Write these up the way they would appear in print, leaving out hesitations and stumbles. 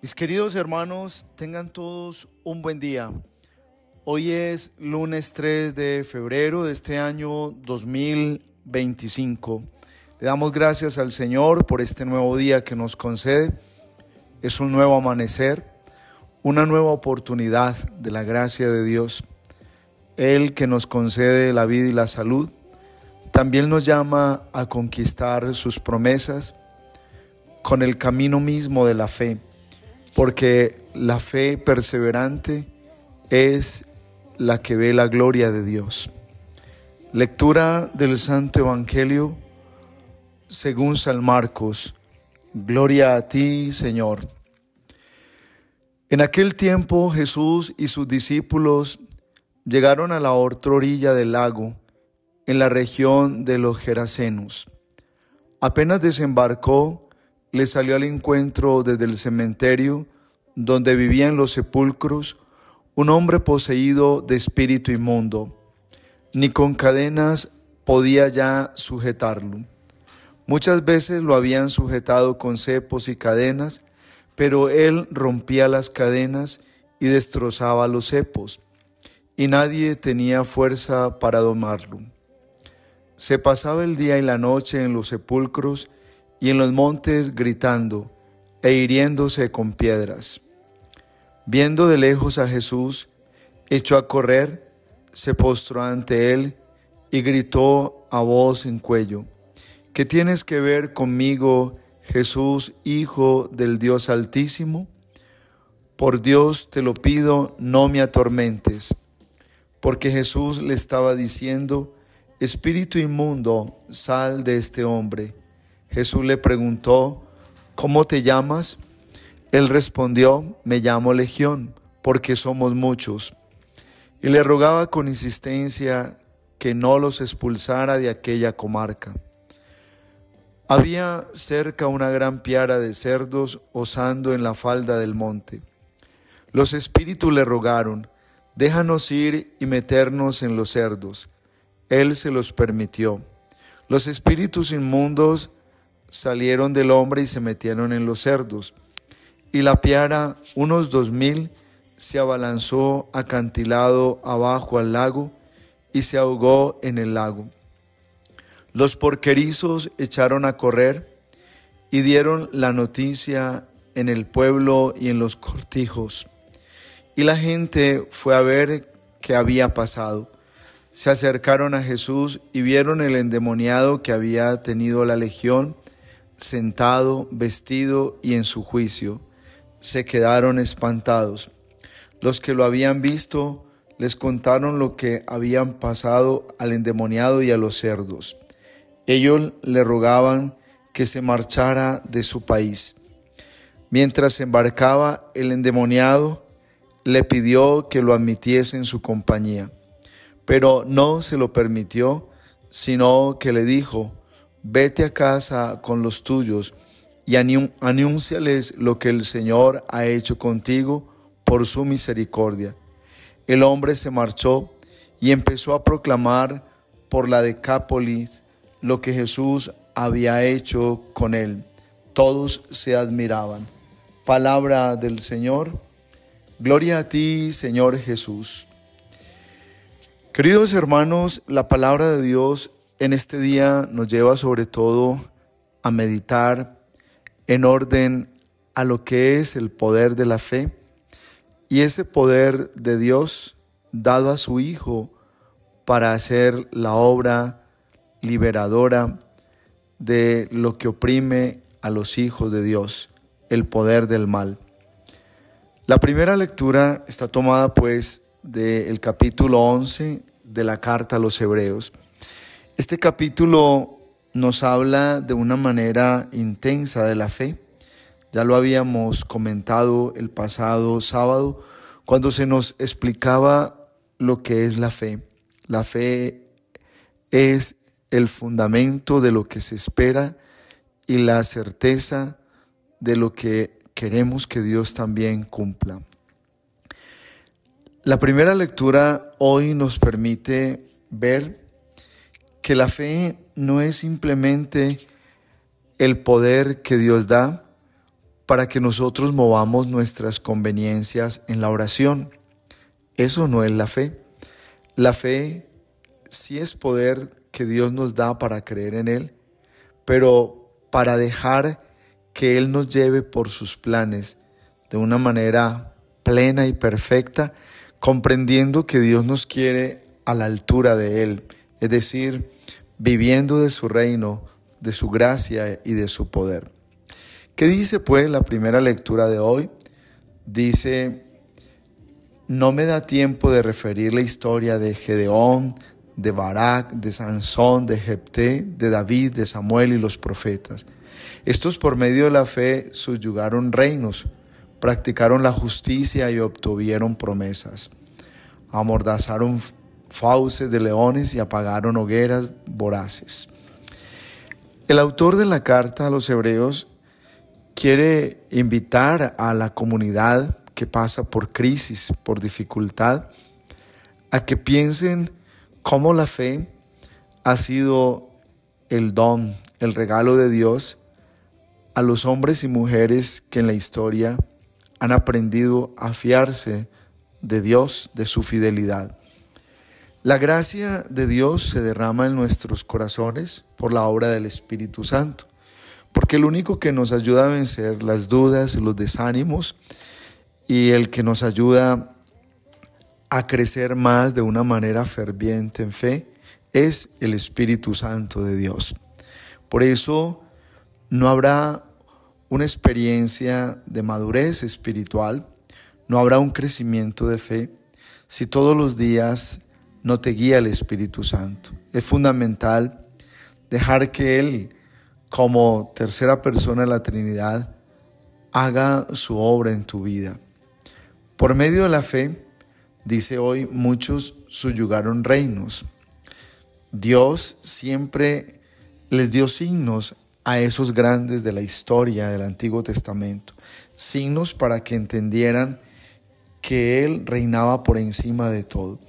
Mis queridos hermanos, tengan todos un buen día. Hoy es lunes 3 de febrero de este año 2025. Le damos gracias al Señor por este nuevo día que nos concede. Es un nuevo amanecer, una nueva oportunidad de la gracia de Dios. Él que nos concede la vida y la salud, también nos llama a conquistar sus promesas con el camino mismo de la fe. Porque la fe perseverante es la que ve la gloria de Dios. Lectura del Santo Evangelio según San Marcos. Gloria a ti, Señor. En aquel tiempo Jesús y sus discípulos llegaron a la otra orilla del lago, en la región de los Gerasenos. Apenas desembarcó, le salió al encuentro desde el cementerio, donde vivían los sepulcros, un hombre poseído de espíritu inmundo. Ni con cadenas podía ya sujetarlo. Muchas veces lo habían sujetado con cepos y cadenas, pero él rompía las cadenas y destrozaba los cepos, y nadie tenía fuerza para domarlo. Se pasaba el día y la noche en los sepulcros y en los montes gritando e hiriéndose con piedras. Viendo de lejos a Jesús, echó a correr, se postró ante él y gritó a voz en cuello: ¿Qué tienes que ver conmigo, Jesús, Hijo del Dios Altísimo? Por Dios te lo pido, no me atormentes. Porque Jesús le estaba diciendo: Espíritu inmundo, sal de este hombre. Jesús le preguntó: ¿Cómo te llamas? Él respondió: Me llamo Legión, porque somos muchos. Y le rogaba con insistencia que no los expulsara de aquella comarca. Había cerca una gran piara de cerdos osando en la falda del monte. Los espíritus le rogaron: Déjanos ir y meternos en los cerdos. Él se los permitió. Los espíritus inmundos salieron del hombre y se metieron en los cerdos. Y la piara, unos 2000, se abalanzó acantilado abajo al lago y se ahogó en el lago. Los porquerizos echaron a correr y dieron la noticia en el pueblo y en los cortijos. Y la gente fue a ver qué había pasado. Se acercaron a Jesús y vieron el endemoniado que había tenido la legión, sentado, vestido y en su juicio. Se quedaron espantados. Los que lo habían visto les contaron lo que habían pasado al endemoniado y a los cerdos. Ellos le rogaban que se marchara de su país. Mientras se embarcaba, el endemoniado le pidió que lo admitiese en su compañía, pero no se lo permitió, sino que le dijo: Vete a casa con los tuyos y anúnciales lo que el Señor ha hecho contigo por su misericordia. El hombre se marchó y empezó a proclamar por la Decápolis lo que Jesús había hecho con él. Todos se admiraban. Palabra del Señor. Gloria a ti, Señor Jesús. Queridos hermanos, la palabra de Dios en este día nos lleva sobre todo a meditar en orden a lo que es el poder de la fe y ese poder de Dios dado a su Hijo para hacer la obra liberadora de lo que oprime a los hijos de Dios, el poder del mal. La primera lectura está tomada pues del capítulo 11 de la carta a los Hebreos. Este capítulo nos habla de una manera intensa de la fe. Ya lo habíamos comentado el pasado sábado cuando se nos explicaba lo que es la fe. La fe es el fundamento de lo que se espera y la certeza de lo que queremos que Dios también cumpla. La primera lectura hoy nos permite ver que la fe no es simplemente el poder que Dios da para que nosotros movamos nuestras conveniencias en la oración. Eso no es la fe. La fe sí es poder que Dios nos da para creer en Él, pero para dejar que Él nos lleve por sus planes de una manera plena y perfecta, comprendiendo que Dios nos quiere a la altura de Él, es decir, viviendo de su reino, de su gracia y de su poder. ¿Qué dice pues la primera lectura de hoy? Dice: no me da tiempo de referir la historia de Gedeón, de Barak, de Sansón, de Jefté, de David, de Samuel y los profetas. Estos por medio de la fe subyugaron reinos, practicaron la justicia y obtuvieron promesas. Amordazaron fauces de leones y apagaron hogueras voraces. El autor de la carta a los Hebreos quiere invitar a la comunidad que pasa por crisis, por dificultad, a que piensen cómo la fe ha sido el don, el regalo de Dios a los hombres y mujeres que en la historia han aprendido a fiarse de Dios, de su fidelidad. La gracia de Dios se derrama en nuestros corazones por la obra del Espíritu Santo, porque el único que nos ayuda a vencer las dudas, los desánimos, y el que nos ayuda a crecer más de una manera ferviente en fe es el Espíritu Santo de Dios. Por eso no habrá una experiencia de madurez espiritual, no habrá un crecimiento de fe si todos los días no te guía el Espíritu Santo. Es fundamental dejar que Él, como tercera persona de la Trinidad, haga su obra en tu vida. Por medio de la fe, dice hoy, muchos subyugaron reinos. Dios siempre les dio signos a esos grandes de la historia del Antiguo Testamento, signos para que entendieran que Él reinaba por encima de todo.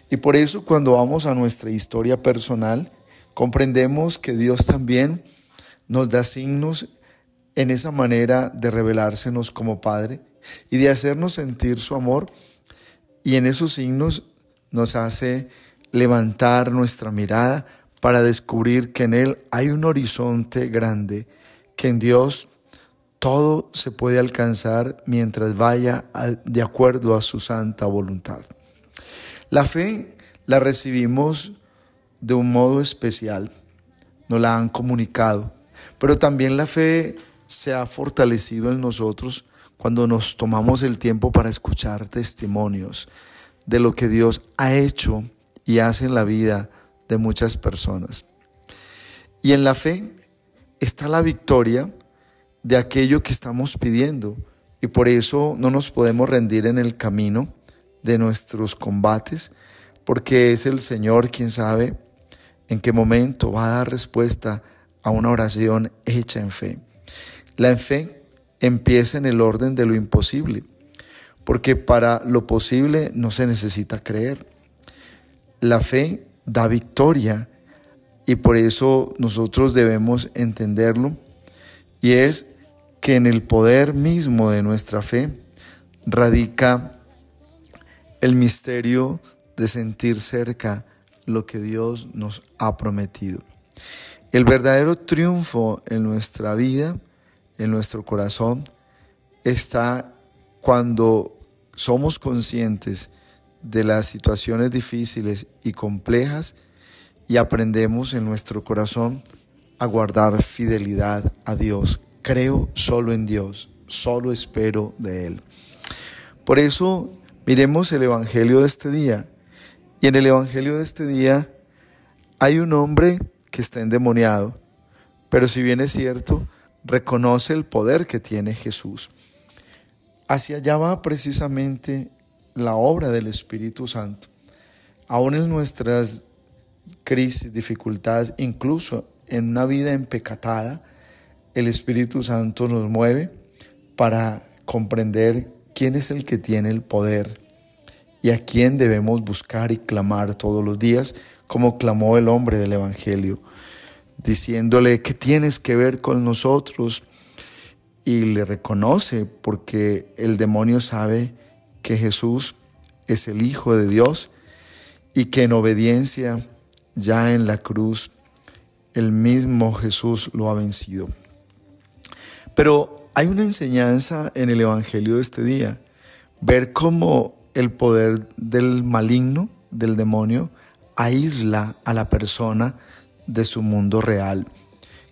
Y por eso cuando vamos a nuestra historia personal, comprendemos que Dios también nos da signos en esa manera de revelársenos como Padre y de hacernos sentir su amor, y en esos signos nos hace levantar nuestra mirada para descubrir que en Él hay un horizonte grande, que en Dios todo se puede alcanzar mientras vaya de acuerdo a su santa voluntad. La fe la recibimos de un modo especial, nos la han comunicado, pero también la fe se ha fortalecido en nosotros cuando nos tomamos el tiempo para escuchar testimonios de lo que Dios ha hecho y hace en la vida de muchas personas. Y en la fe está la victoria de aquello que estamos pidiendo, y por eso no nos podemos rendir en el camino de nuestros combates, porque es el Señor quien sabe en qué momento va a dar respuesta a una oración hecha en fe. La fe empieza en el orden de lo imposible, porque para lo posible no se necesita creer. La fe da victoria y por eso nosotros debemos entenderlo, y es que en el poder mismo de nuestra fe radica el misterio de sentir cerca lo que Dios nos ha prometido. El verdadero triunfo en nuestra vida, en nuestro corazón, está cuando somos conscientes de las situaciones difíciles y complejas y aprendemos en nuestro corazón a guardar fidelidad a Dios. Creo solo en Dios, solo espero de Él. Por eso miremos el Evangelio de este día. Y en el Evangelio de este día hay un hombre que está endemoniado, pero si bien es cierto, reconoce el poder que tiene Jesús. Hacia allá va precisamente la obra del Espíritu Santo. Aún en nuestras crisis, dificultades, incluso en una vida empecatada, el Espíritu Santo nos mueve para comprender quién es el que tiene el poder y a quién debemos buscar y clamar todos los días, como clamó el hombre del Evangelio, diciéndole: ¿qué tienes que ver con nosotros? y le reconoce, porque el demonio sabe que Jesús es el Hijo de Dios y que en obediencia ya en la cruz el mismo Jesús lo ha vencido. Pero hay una enseñanza en el Evangelio de este día, ver cómo el poder del maligno, del demonio, aísla a la persona de su mundo real.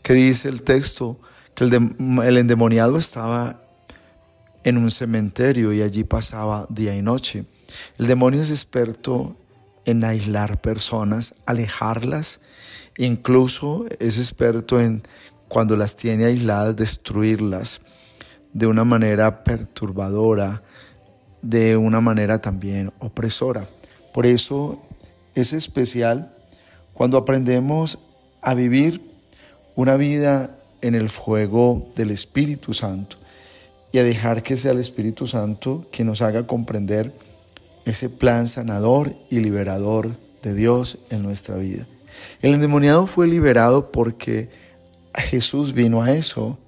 Que dice el texto que el endemoniado estaba en un cementerio y allí pasaba día y noche. El demonio es experto en aislar personas, alejarlas, incluso es experto en, cuando las tiene aisladas, destruirlas de una manera perturbadora, de una manera también opresora. Por eso es especial cuando aprendemos a vivir una vida en el fuego del Espíritu Santo y a dejar que sea el Espíritu Santo quien nos haga comprender ese plan sanador y liberador de Dios en nuestra vida. El endemoniado fue liberado porque Jesús vino a eso.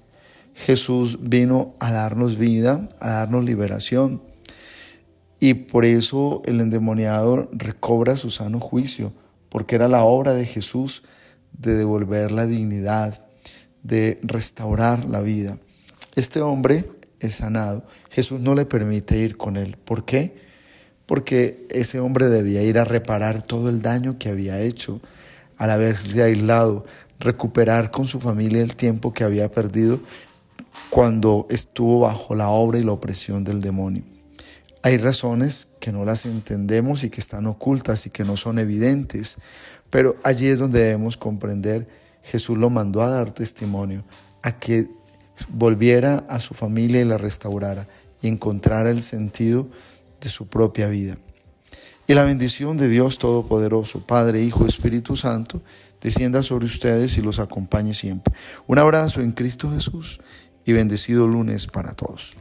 Jesús vino a darnos vida, a darnos liberación. Y por eso el endemoniado recobra su sano juicio, porque era la obra de Jesús de devolver la dignidad, de restaurar la vida. Este hombre es sanado. Jesús no le permite ir con él. ¿Por qué? Porque ese hombre debía ir a reparar todo el daño que había hecho al haberse aislado, recuperar con su familia el tiempo que había perdido cuando estuvo bajo la obra y la opresión del demonio. Hay razones que no las entendemos y que están ocultas y que no son evidentes, pero allí es donde debemos comprender. Jesús lo mandó a dar testimonio, a que volviera a su familia y la restaurara y encontrara el sentido de su propia vida. Y la bendición de Dios Todopoderoso, Padre, Hijo, Espíritu Santo, descienda sobre ustedes y los acompañe siempre. Un abrazo en Cristo Jesús y bendecido lunes para todos.